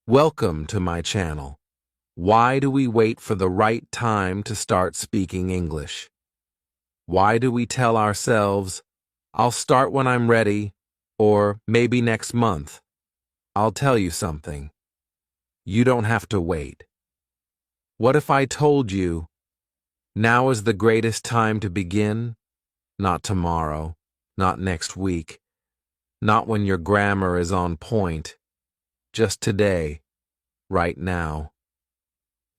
Welcome to my channel. Why do we wait for the right time to start speaking English? Why do we tell ourselves, I'll start when I'm ready, or maybe next month? I'll tell you something. You don't have to wait. What if I told you, now is the greatest time to begin? Not tomorrow, not next week, not when your grammar is on point, just today, right now.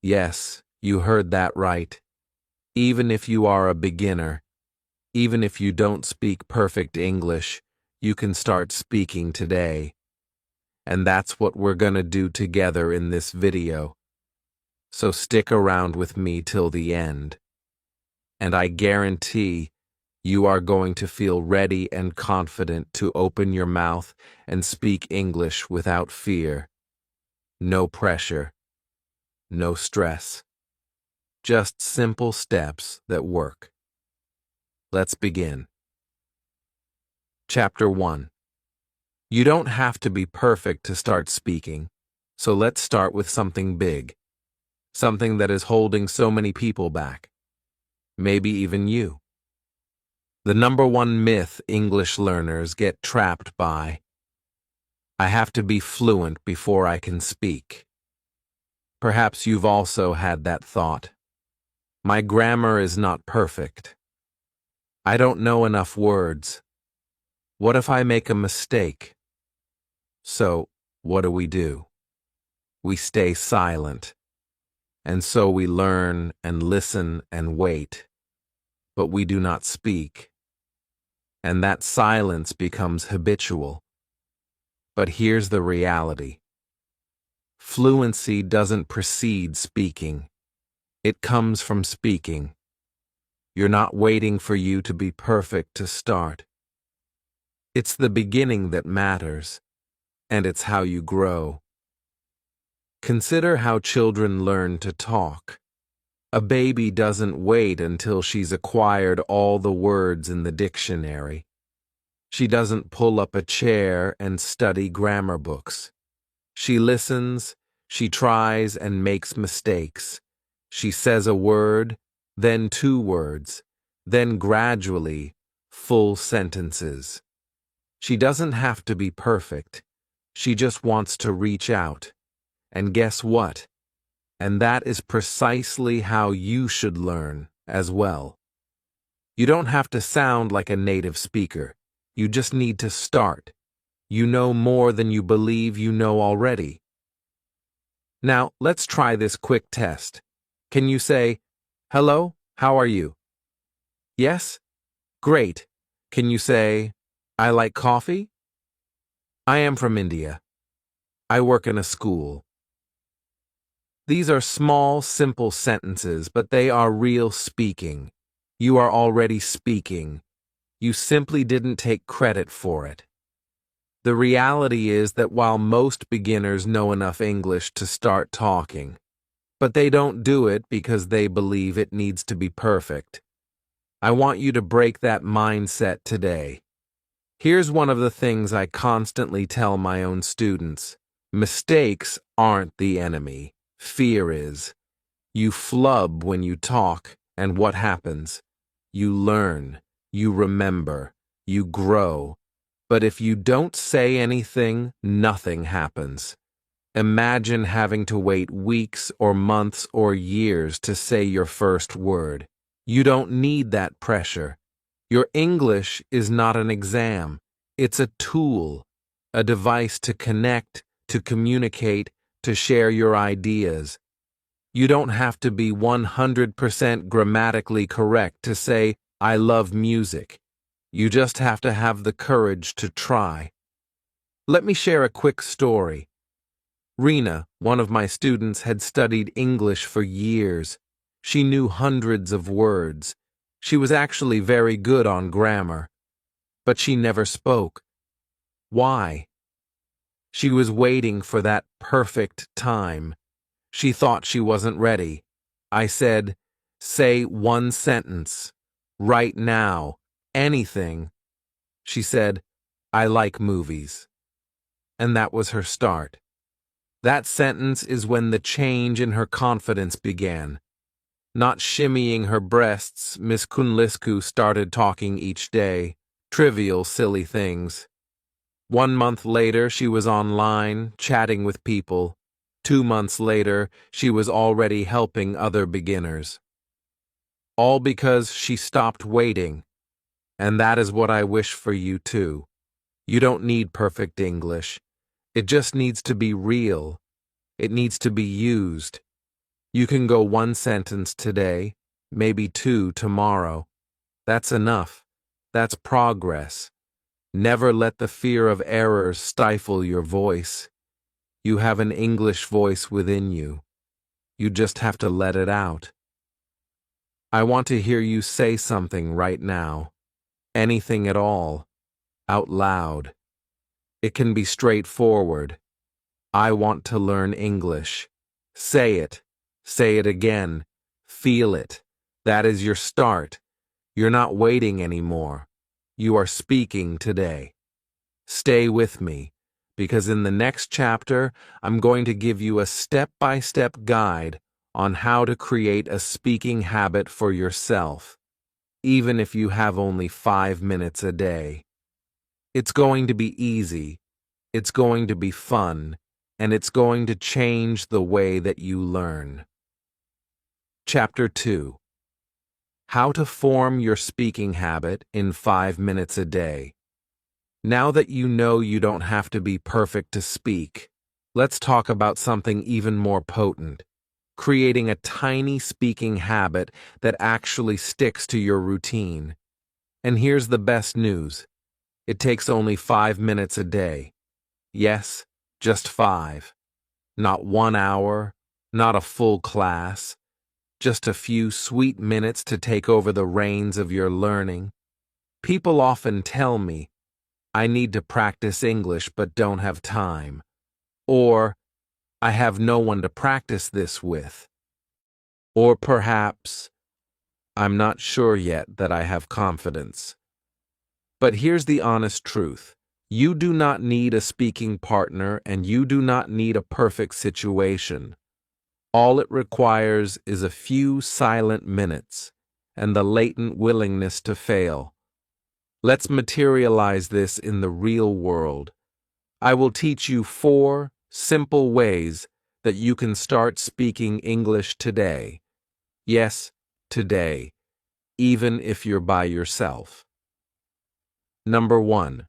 Yes, you heard that right. Even if you are a beginner, even if you don't speak perfect English, you can start speaking today. And that's what we're gonna do together in this video. So stick around with me till the end. And I guarantee you are going to feel ready and confident to open your mouth and speak English without fear. No pressure, no stress. Just simple steps that work. Let's begin. Chapter 1. You don't have to be perfect to start speaking, so let's start with something big. Something that is holding so many people back. Maybe even you. The number one myth English learners get trapped by: I have to be fluent before I can speak. Perhaps you've also had that thought. My grammar is not perfect. I don't know enough words. What if I make a mistake? So, what do? We stay silent. And so we learn and listen and wait. But we do not speak. And that silence becomes habitual. But here's the reality. Fluency doesn't precede speaking. It comes from speaking. You're not waiting for you to be perfect to start. It's the beginning that matters, and it's how you grow. Consider how children learn to talk. A baby doesn't wait until she's acquired all the words in the dictionary. She doesn't pull up a chair and study grammar books. She listens, she tries and makes mistakes. She says a word, then two words, then gradually, full sentences. She doesn't have to be perfect. She just wants to reach out. And guess what? And that is precisely how you should learn as well. You don't have to sound like a native speaker. You just need to start. You know more than you believe you know already. Now, let's try this quick test. Can you say, hello, how are you? Yes? Great. Can you say, I like coffee? I am from India. I work in a school. These are small, simple sentences, but they are real speaking. You are already speaking. You simply didn't take credit for it. The reality is that while most beginners know enough English to start talking, but they don't do it because they believe it needs to be perfect. I want you to break that mindset today. Here's one of the things I constantly tell my own students. Mistakes aren't the enemy. Fear is. You flub when you talk, and what happens? You learn, you remember, you grow. But if you don't say anything, nothing happens. Imagine having to wait weeks or months or years to say your first word. You don't need that pressure. Your English is not an exam. It's a tool, a device to connect, to communicate, to share your ideas. You don't have to be 100% grammatically correct to say, I love music. You just have to have the courage to try. Let me share a quick story. Rena, one of my students, had studied English for years. She knew hundreds of words. She was actually very good on grammar. But she never spoke. Why? She was waiting for that perfect time. She thought she wasn't ready. I said, say one sentence. Right now. Anything. She said, I like movies. And that was her start. That sentence is when the change in her confidence began. Not shimmying her breasts, Miss Kunlisku started talking each day, trivial, silly things. 1 month later, she was online, chatting with people. 2 months later, she was already helping other beginners. All because she stopped waiting. And that is what I wish for you too. You don't need perfect English. It just needs to be real. It needs to be used. You can go 1 sentence today, maybe 2 tomorrow. That's enough. That's progress. Never let the fear of errors stifle your voice. You have an English voice within you. You just have to let it out. I want to hear you say something right now. Anything at all. Out loud. It can be straightforward. I want to learn English. Say it. Say it again. Feel it. That is your start. You're not waiting anymore. You are speaking today. Stay with me, because in the next chapter, I'm going to give you a step-by-step guide on how to create a speaking habit for yourself, even if you have only 5 minutes a day. It's going to be easy, it's going to be fun, and it's going to change the way that you learn. Chapter 2. How to form your speaking habit in 5 minutes a day. Now that you know you don't have to be perfect to speak, let's talk about something even more potent. Creating a tiny speaking habit that actually sticks to your routine. And here's the best news. It takes only 5 minutes a day. Yes, just 5. Not 1 hour, not a full class. Just a few sweet minutes to take over the reins of your learning. People often tell me, I need to practice English but don't have time. Or, I have no one to practice this with. Or perhaps, I'm not sure yet that I have confidence. But here's the honest truth. You do not need a speaking partner and you do not need a perfect situation. All it requires is a few silent minutes and the latent willingness to fail. Let's materialize this in the real world. I will teach you 4 simple ways that you can start speaking English today. Yes, today, even if you're by yourself. Number 1.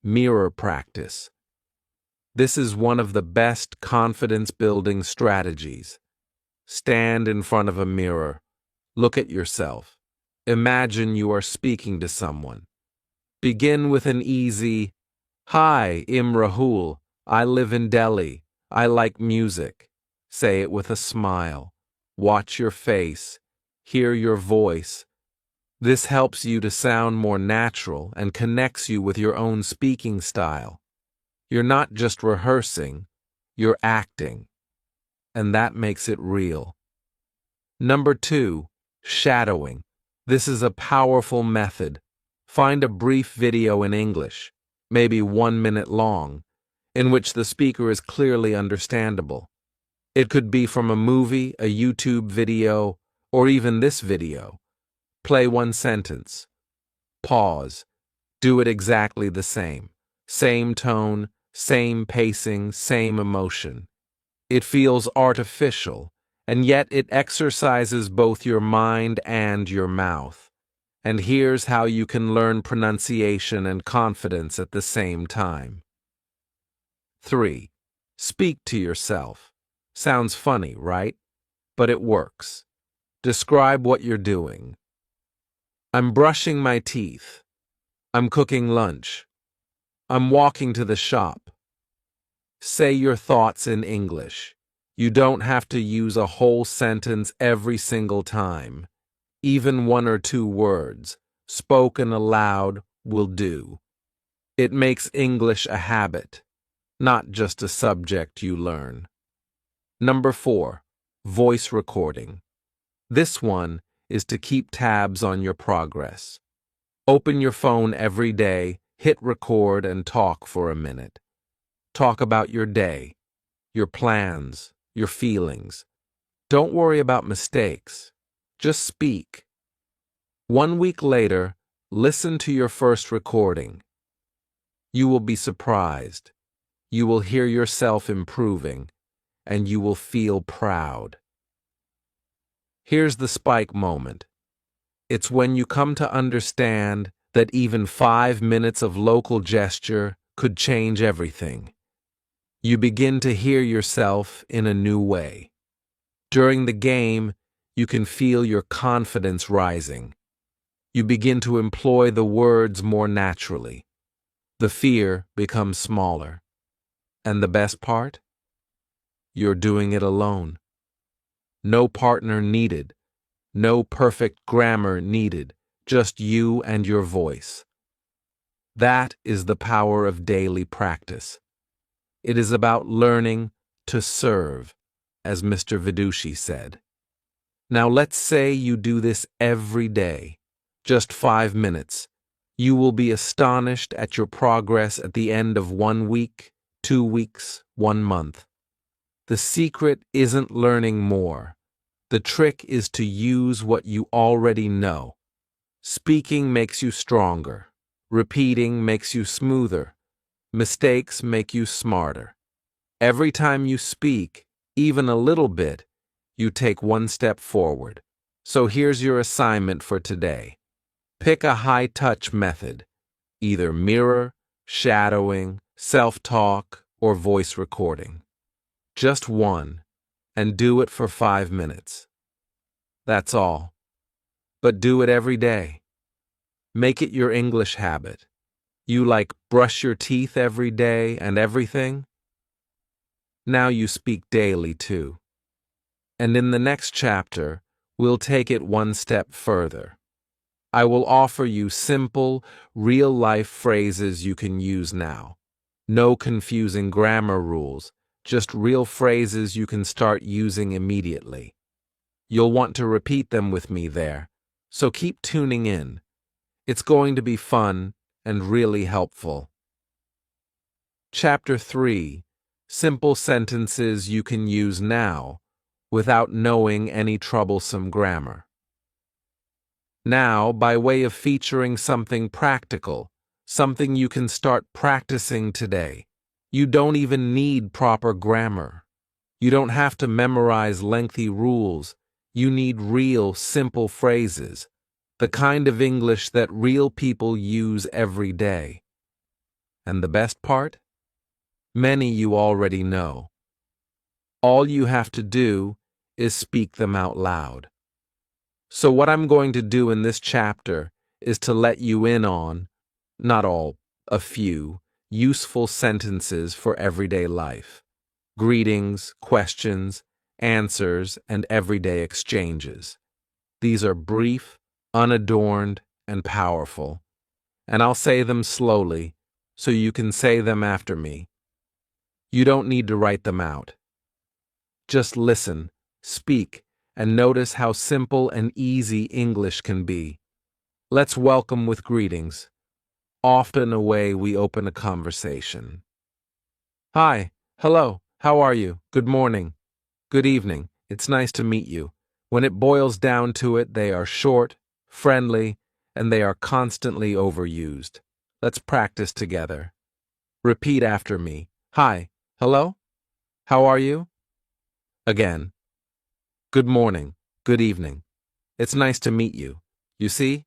Mirror practice. This is one of the best confidence-building strategies. Stand in front of a mirror. Look at yourself. Imagine you are speaking to someone. Begin with an easy, Hi, I'm Rahul. I live in Delhi. I like music. Say it with a smile. Watch your face. Hear your voice. This helps you to sound more natural and connects you with your own speaking style. You're not just rehearsing, you're acting. And that makes it real. Number 2, shadowing. This is a powerful method. Find a brief video in English, maybe 1 minute long, in which the speaker is clearly understandable. It could be from a movie, a YouTube video, or even this video. Play 1 sentence. Pause. Do it exactly the same. Same tone, same pacing, same emotion. It feels artificial, and yet it exercises both your mind and your mouth. And here's how you can learn pronunciation and confidence at the same time. 3. Speak to yourself. Sounds funny, right? But it works. Describe what you're doing. I'm brushing my teeth. I'm cooking lunch. I'm walking to the shop. Say your thoughts in English. You don't have to use a whole sentence every single time. Even 1 or 2 words, spoken aloud, will do. It makes English a habit, not just a subject you learn. Number 4, voice recording. This one is to keep tabs on your progress. Open your phone every day, hit record, and talk for a minute. Talk about your day. your plans, your feelings. Don't worry about mistakes. Just speak. 1 week later, listen to your first recording. You will be surprised. You will hear yourself improving, and you will feel proud. Here's the spike moment. It's when you come to understand that even 5 minutes of local gesture could change everything. You begin to hear yourself in a new way. During the game, you can feel your confidence rising. You begin to employ the words more naturally. The fear becomes smaller. And the best part? You're doing it alone. No partner needed. No perfect grammar needed. Just you and your voice. That is the power of daily practice. It is about learning to serve, as Mr. Vidushi said. Now let's say you do this every day, just 5 minutes. You will be astonished at your progress at the end of 1 week, 2 weeks, 1 month. The secret isn't learning more. The trick is to use what you already know. Speaking makes you stronger. Repeating makes you smoother. Mistakes make you smarter. Every time you speak, even a little bit, you take 1 step forward. So here's your assignment for today. Pick a high-touch method, either mirror, shadowing, self-talk, or voice recording. Just one, and do it for 5 minutes. That's all. But do it every day. Make it your English habit. You brush your teeth every day and everything? Now you speak daily too. And in the next chapter, we'll take it 1 step further. I will offer you simple, real-life phrases you can use now. No confusing grammar rules, just real phrases you can start using immediately. You'll want to repeat them with me there, so keep tuning in. It's going to be fun and really helpful. Chapter 3. Simple sentences you can use now without knowing any troublesome grammar. Now, by way of featuring something practical, something you can start practicing today. You don't even need proper grammar. You don't have to memorize lengthy rules. You need real, simple phrases, the kind of English that real people use every day. And the best part? Many you already know. All you have to do is speak them out loud. So what I'm going to do in this chapter is to let you in on, not all, a few, useful sentences for everyday life. Greetings, questions, answers, and everyday exchanges. These are brief, unadorned, and powerful. And I'll say them slowly, so you can say them after me. You don't need to write them out. Just listen, speak, and notice how simple and easy English can be. Let's welcome with greetings. Often a way we open a conversation. Hi, hello, how are you? Good morning. Good evening. It's nice to meet you. When it boils down to it, they are short, friendly, and they are constantly overused. Let's practice together. Repeat after me. Hi, hello, how are you? Again. Good morning. Good evening. It's nice to meet you. You see?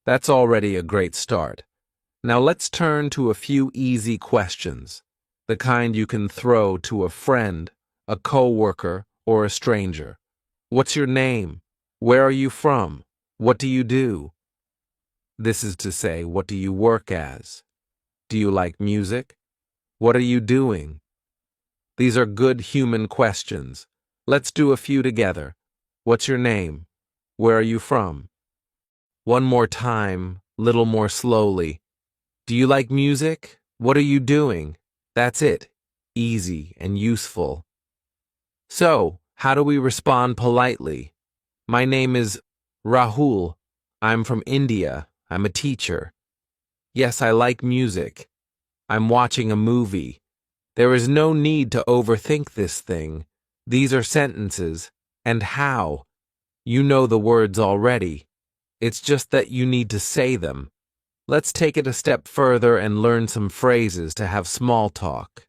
That's already a great start. Now let's turn to a few easy questions, the kind you can throw to a friend, a coworker, or a stranger. What's your name? Where are you from? What do you do? This is to say, what do you work as? Do you like music? What are you doing? These are good human questions. Let's do a few together. What's your name? Where are you from? One more time, little more slowly. Do you like music? What are you doing? That's it. Easy and useful. So, how do we respond politely? My name is Rahul. I'm from India. I'm a teacher. Yes, I like music. I'm watching a movie. There is no need to overthink this thing. These are sentences. And how? You know the words already. It's just that you need to say them. Let's take it a step further and learn some phrases to have small talk.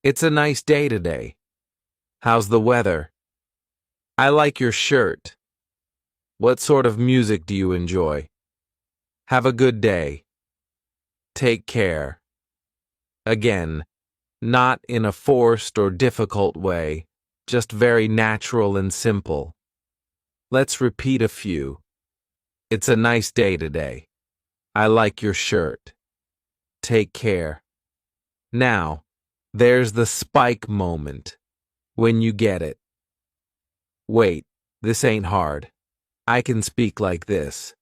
It's a nice day today. How's the weather? I like your shirt. What sort of music do you enjoy? Have a good day. Take care. Again, not in a forced or difficult way, just very natural and simple. Let's repeat a few. It's a nice day today. I like your shirt. Take care. Now, there's the spike moment, when you get it. Wait, this ain't hard. I can speak like this.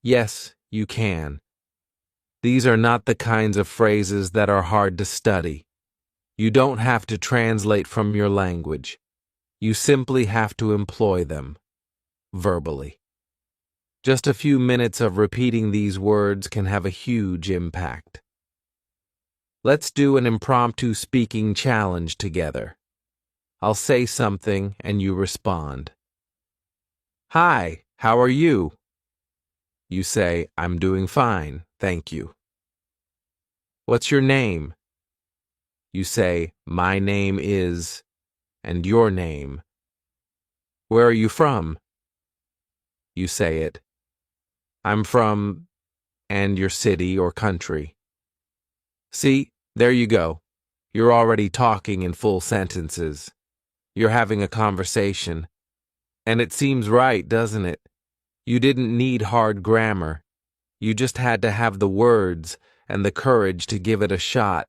Yes, you can. These are not the kinds of phrases that are hard to study. You don't have to translate from your language. You simply have to employ them, verbally. Just a few minutes of repeating these words can have a huge impact. Let's do an impromptu speaking challenge together. I'll say something and you respond. Hi, how are you? You say, I'm doing fine, thank you. What's your name? You say, my name is, and your name. Where are you from? You say it. I'm from, and your city or country. See, there you go. You're already talking in full sentences. You're having a conversation. And it seems right, doesn't it? You didn't need hard grammar. You just had to have the words and the courage to give it a shot.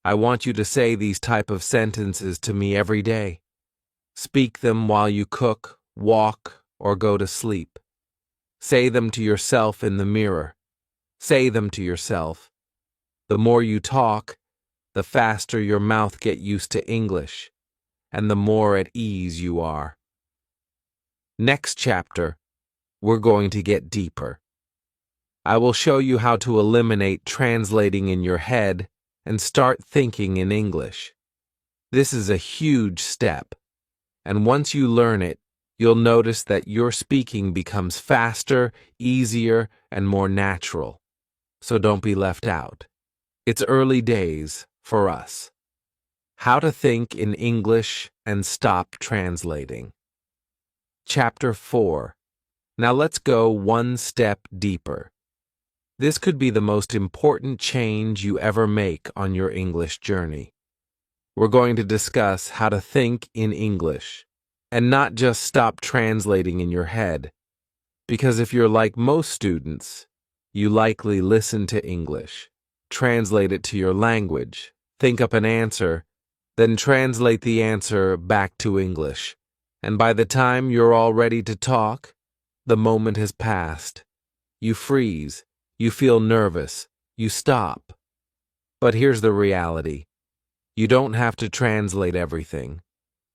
I want you to say these type of sentences to me every day. Speak them while you cook, walk, or go to sleep. Say them to yourself in the mirror. Say them to yourself. The more you talk, the faster your mouth gets used to English, and the more at ease you are. Next chapter, we're going to get deeper. I will show you how to eliminate translating in your head and start thinking in English. This is a huge step, and once you learn it, you'll notice that your speaking becomes faster, easier, and more natural. So don't be left out. It's early days for us. How to think in English and stop translating. Chapter 4. Now let's go one step deeper. This could be the most important change you ever make on your English journey. We're going to discuss how to think in English and not just stop translating in your head. Because if you're like most students, you likely listen to English, translate it to your language, think up an answer, then translate the answer back to English. And by the time you're all ready to talk, the moment has passed. You freeze. You feel nervous. You stop. But here's the reality. You don't have to translate everything.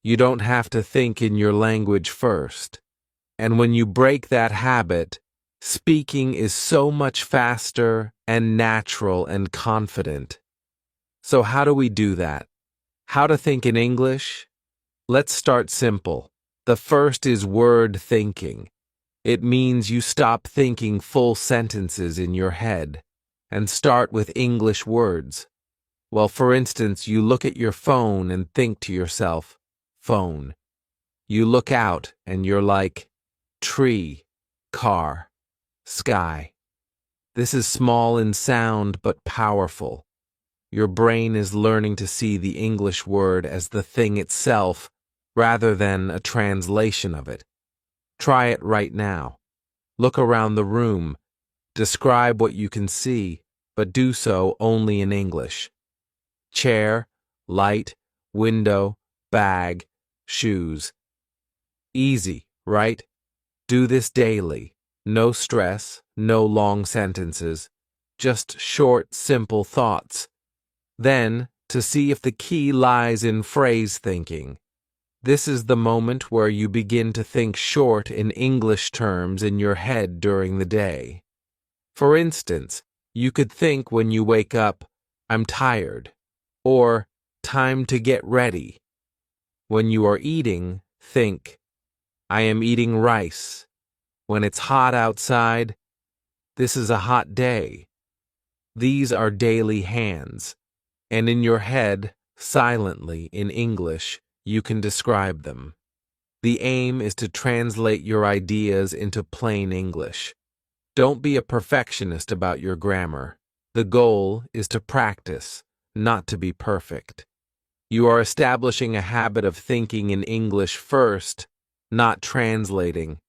You don't have to think in your language first. And when you break that habit, speaking is so much faster and natural and confident. So how do we do that? How to think in English? Let's start simple. The first is word thinking. It means you stop thinking full sentences in your head and start with English words. Well, for instance, you look at your phone and think to yourself, phone. You look out and you're like, tree, car, sky. This is small in sound but powerful. Your brain is learning to see the English word as the thing itself rather than a translation of it. Try it right now. Look around the room. Describe what you can see, but do so only in English. Chair, light, window, bag, shoes. Easy, right? Do this daily. No stress, no long sentences. Just short, simple thoughts. Then, to see if the key lies in phrase thinking. This is the moment where you begin to think short in English terms in your head during the day. For instance, you could think when you wake up, I'm tired. Or time to get ready. When you are eating, think, I am eating rice. When it's hot outside, this is a hot day. These are daily hands, and in your head, silently in English, you can describe them. The aim is to translate your ideas into plain English. Don't be a perfectionist about your grammar. The goal is to practice, not to be perfect. You are establishing a habit of thinking in English first, not translating.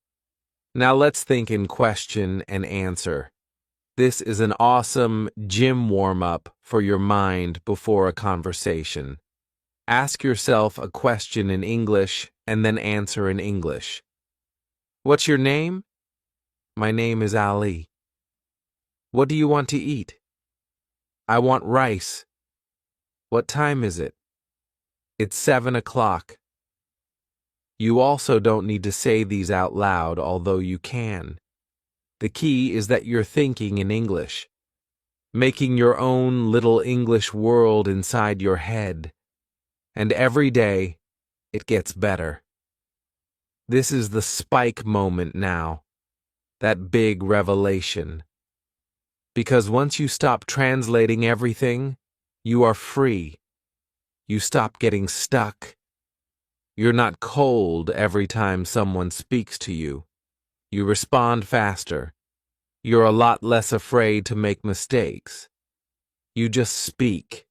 Now let's think in question and answer. This is an awesome gym warm-up for your mind before a conversation. Ask yourself a question in English and then answer in English. What's your name? My name is Ali. What do you want to eat? I want rice. What time is it? It's 7 o'clock. You also don't need to say these out loud, although you can. The key is that you're thinking in English, making your own little English world inside your head. And every day, it gets better. This is the spike moment now, that big revelation. Because once you stop translating everything, you are free. You stop getting stuck. You're not cold every time someone speaks to you. You respond faster. You're a lot less afraid to make mistakes. You just speak.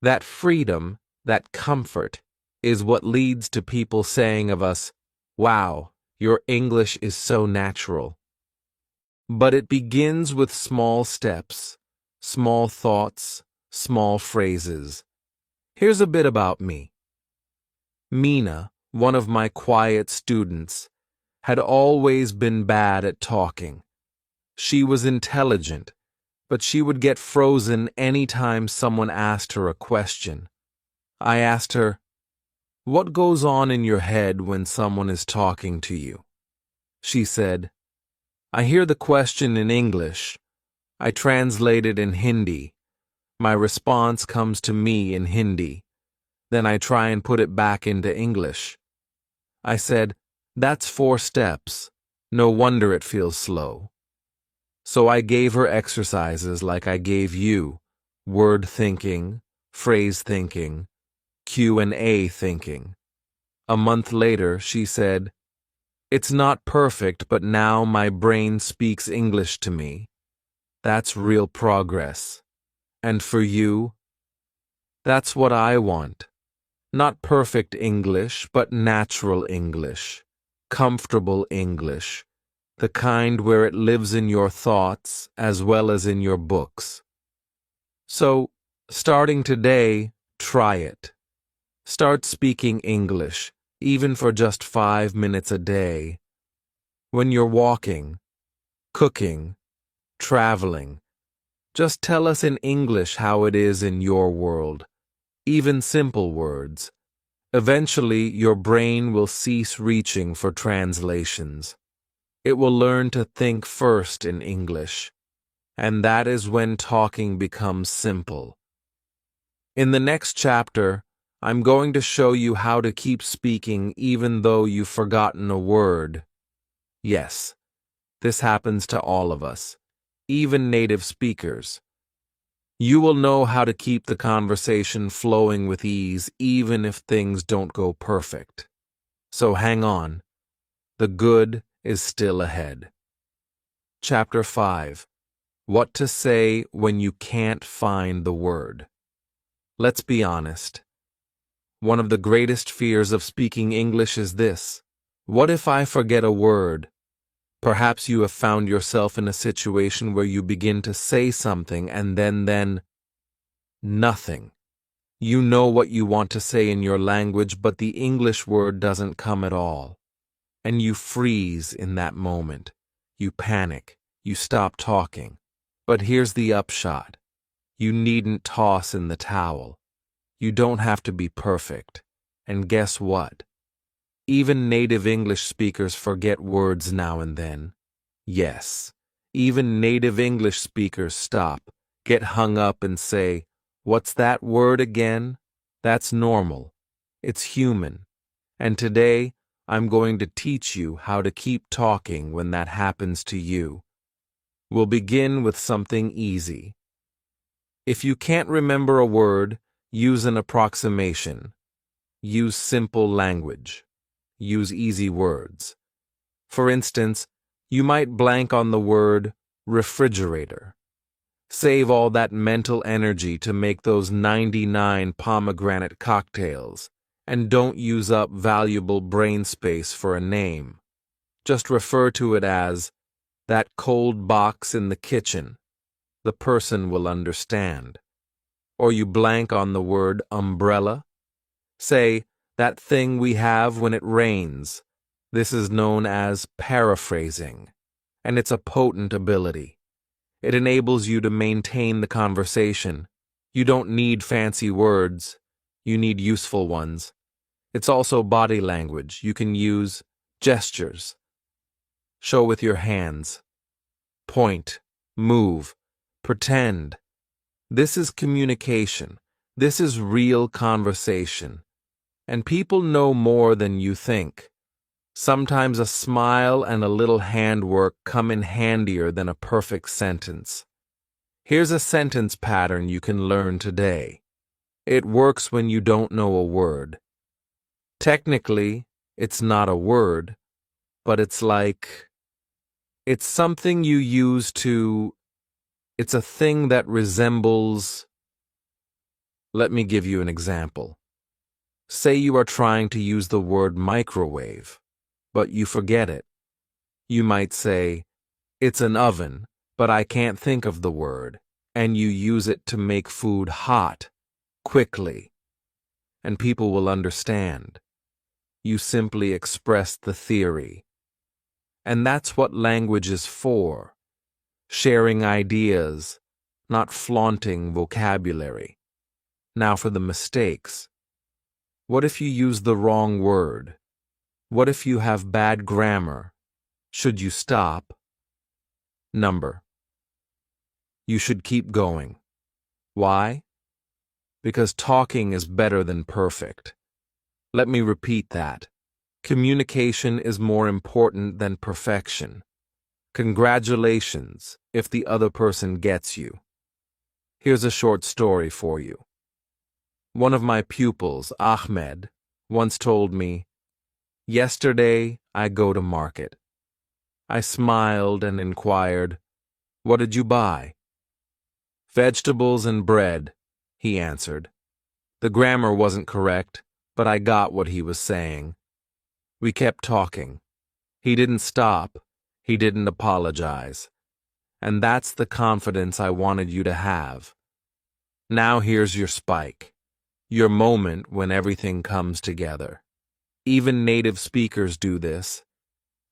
That freedom, that comfort, is what leads to people saying of us, "Wow, your English is so natural." But it begins with small steps, small thoughts, small phrases. Here's a bit about me. Mina, one of my quiet students, had always been bad at talking. She was intelligent, but she would get frozen any time someone asked her a question. I asked her, "What goes on in your head when someone is talking to you?" She said, "I hear the question in English. I translate it in Hindi. My response comes to me in Hindi. Then I try and put it back into English." I said, "That's 4 steps. No wonder it feels slow." So I gave her exercises like I gave you, word thinking, phrase thinking, Q&A thinking. A month later, she said, "It's not perfect, but now my brain speaks English to me." That's real progress. And for you? That's what I want. Not perfect English, but natural English. Comfortable English. The kind where it lives in your thoughts as well as in your books. So, starting today, try it. Start speaking English, even for just 5 minutes a day. When you're walking, cooking, traveling, just tell us in English how it is in your world. Even simple words. Eventually, your brain will cease reaching for translations. It will learn to think first in English, and that is when talking becomes simple. In the next chapter, I'm going to show you how to keep speaking even though you've forgotten a word. Yes, this happens to all of us, even native speakers. You will know how to keep the conversation flowing with ease even if things don't go perfect. So hang on. The good is still ahead. Chapter 5. What to say when you can't find the word. Let's be honest. One of the greatest fears of speaking English is this: what if I forget a word? Perhaps you have found yourself in a situation where you begin to say something and then nothing. You know what you want to say in your language, but the English word doesn't come at all. And you freeze in that moment. You panic. You stop talking. But here's the upshot. You needn't toss in the towel. You don't have to be perfect. And guess what? Even native English speakers forget words now and then. Yes, even native English speakers stop, get hung up and say, What's that word again? That's normal. It's human. And today, I'm going to teach you how to keep talking when that happens to you. We'll begin with something easy. If you can't remember a word, use an approximation. Use simple language. Use easy words. For instance, you might blank on the word refrigerator. Save all that mental energy to make those 99 pomegranate cocktails, and don't use up valuable brain space for a name. Just refer to it as that cold box in the kitchen. The person will understand. Or you blank on the word umbrella. Say, that thing we have when it rains. This is known as paraphrasing, and it's a potent ability. It enables you to maintain the conversation. You don't need fancy words. You need useful ones. It's also body language. You can use gestures. Show with your hands. Point. Move. Pretend. This is communication. This is real conversation. And people know more than you think. Sometimes a smile and a little handwork come in handier than a perfect sentence. Here's a sentence pattern you can learn today. It works when you don't know a word. Technically, it's not a word, but it's something you use to, it's a thing that resembles. Let me give you an example. Say you are trying to use the word microwave, but you forget it. You might say, it's an oven, but I can't think of the word, and you use it to make food hot, quickly. And people will understand. You simply express the theory. And that's what language is for. Sharing ideas, not flaunting vocabulary. Now for the mistakes. What if you use the wrong word? What if you have bad grammar? Should you stop? Number. You should keep going. Why? Because talking is better than perfect. Let me repeat that. Communication is more important than perfection. Congratulations if the other person gets you. Here's a short story for you. One of my pupils, Ahmed, once told me, "Yesterday I go to market." I smiled and inquired, "What did you buy?" "Vegetables and bread," he answered. The grammar wasn't correct, but I got what he was saying. We kept talking. He didn't stop. He didn't apologize. And that's the confidence I wanted you to have. Now here's your spike. Your moment when everything comes together. Even native speakers do this.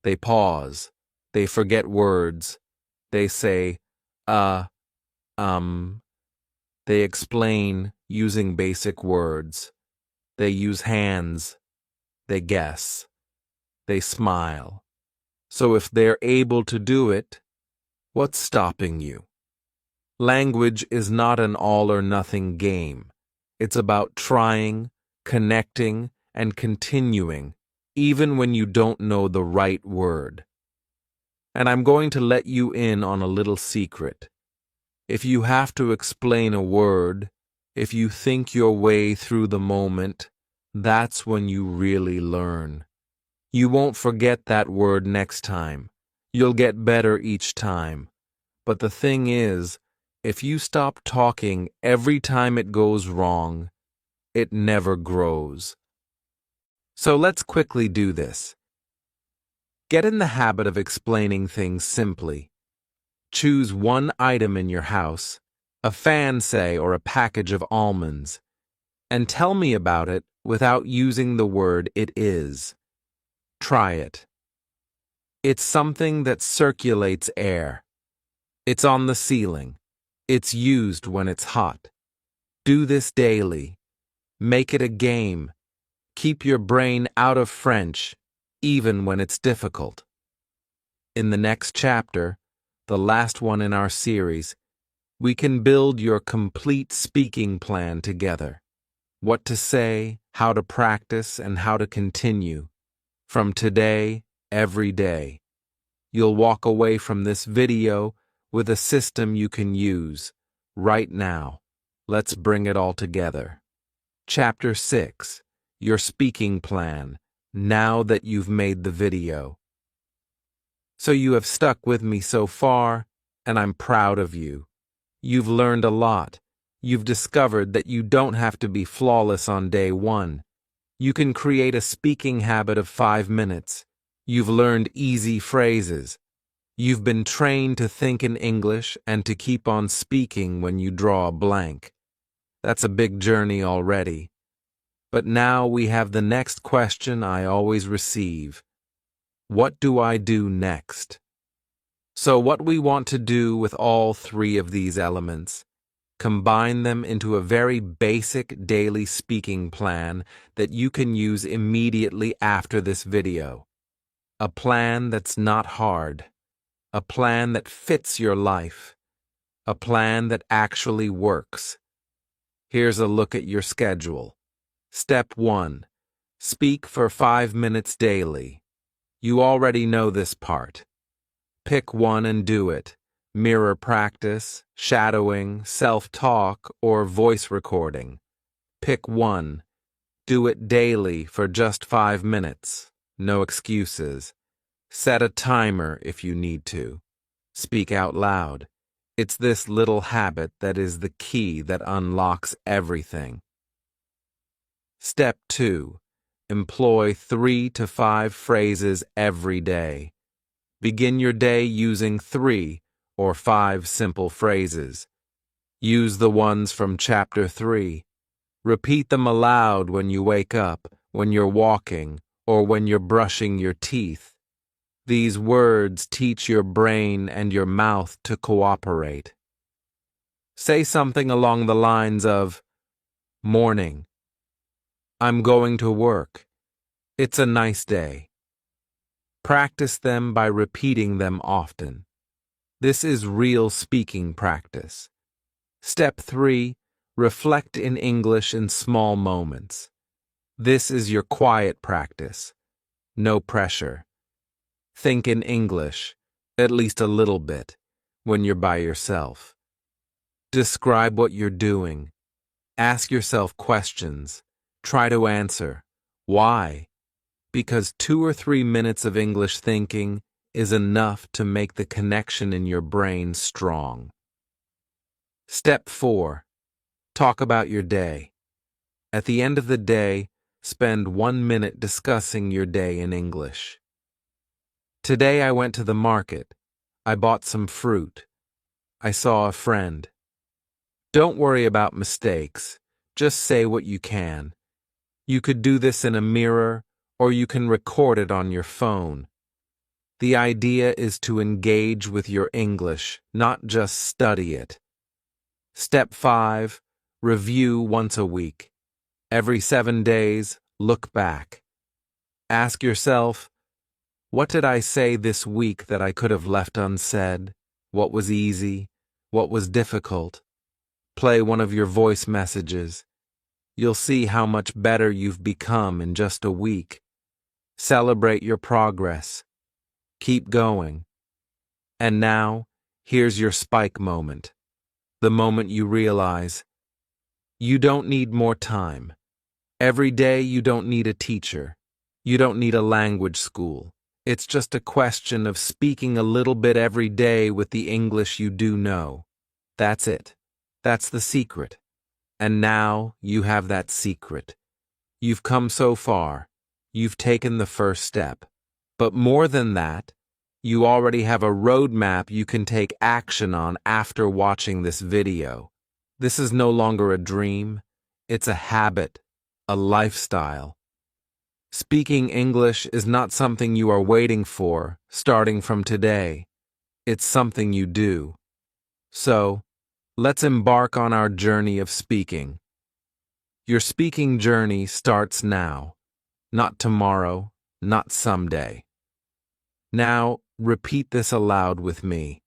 They pause. They forget words. They say, They explain using basic words. They use hands. They guess. They smile. So if they're able to do it, what's stopping you? Language is not an all-or-nothing game. It's about trying, connecting, and continuing, even when you don't know the right word. And I'm going to let you in on a little secret. If you have to explain a word, if you think your way through the moment, that's when you really learn. You won't forget that word next time. You'll get better each time. But the thing is, if you stop talking every time it goes wrong, it never grows. So let's quickly do this. Get in the habit of explaining things simply. Choose one item in your house, a fan, say, or a package of almonds, and tell me about it without using the word "it is." Try it. It's something that circulates air. It's on the ceiling. It's used when it's hot. Do this daily. Make it a game. Keep your brain out of French, even when it's difficult. In the next chapter, the last one in our series, We can build your complete speaking plan together. What to say, how to practice, and how to continue. From today, every day. You'll walk away from this video with a system you can use right now. Let's bring it all together. Chapter 6. Your speaking plan, now that you've made the video. So you have stuck with me so far, and I'm proud of you. You've learned a lot. You've discovered that you don't have to be flawless on day one. You can create a speaking habit of 5 minutes. You've learned easy phrases. You've been trained to think in English and to keep on speaking when you draw a blank. That's a big journey already. But now we have the next question I always receive. What do I do next? So what we want to do with all three of these elements, combine them into a very basic daily speaking plan that you can use immediately after this video. A plan that's not hard. A plan that fits your life. A plan that actually works. Here's a look at your schedule. Step 1. Speak for 5 minutes daily. You already know this part. Pick one and do it. Mirror practice, shadowing, self-talk, or voice recording. Pick one. Do it daily for just 5 minutes. No excuses. Set a timer if you need to. Speak out loud. It's this little habit that is the key that unlocks everything. Step 2. Employ 3 to 5 phrases every day. Begin your day using 3 or 5 simple phrases. Use the ones from Chapter 3. Repeat them aloud when you wake up, when you're walking, or when you're brushing your teeth. These words teach your brain and your mouth to cooperate. Say something along the lines of, Morning. I'm going to work. It's a nice day. Practice them by repeating them often. This is real speaking practice. Step 3. Reflect in English in small moments. This is your quiet practice. No pressure. Think in English, at least a little bit, when you're by yourself. Describe what you're doing. Ask yourself questions. Try to answer. Why? Because 2 or 3 minutes of English thinking is enough to make the connection in your brain strong. Step 4. Talk about your day. At the end of the day, spend 1 minute discussing your day in English. Today I went to the market. I bought some fruit. I saw a friend. Don't worry about mistakes. Just say what you can. You could do this in a mirror, or you can record it on your phone. The idea is to engage with your English, not just study it. Step 5. Review once a week. Every 7 days, look back. Ask yourself, what did I say this week that I could have left unsaid? What was easy? What was difficult? Play one of your voice messages. You'll see how much better you've become in just a week. Celebrate your progress. Keep going. And now, here's your spike moment. The moment you realize you don't need more time. Every day you don't need a teacher. You don't need a language school. It's just a question of speaking a little bit every day with the English you do know. That's it. That's the secret. And now you have that secret. You've come so far. You've taken the first step. But more than that, you already have a roadmap you can take action on after watching this video. This is no longer a dream. It's a habit, a lifestyle. Speaking English is not something you are waiting for, starting from today. It's something you do. So, let's embark on our journey of speaking. Your speaking journey starts now, not tomorrow, not someday. Now, repeat this aloud with me.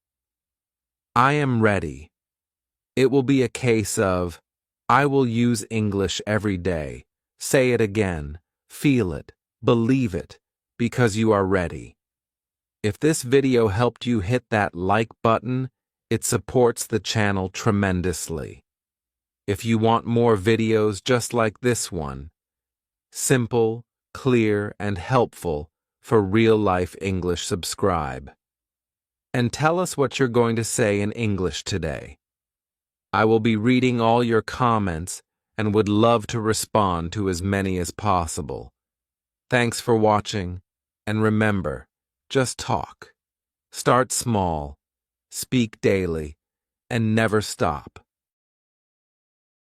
I am ready. It will be a case of, I will use English every day. Say it again, feel it, believe it, because you are ready. If this video helped you, hit that like button. It supports the channel tremendously. If you want more videos just like this one, simple, clear, and helpful for real-life English, subscribe. And tell us what you're going to say in English today. I will be reading all your comments and would love to respond to as many as possible. Thanks for watching, and remember, just talk. Start small, speak daily, and never stop.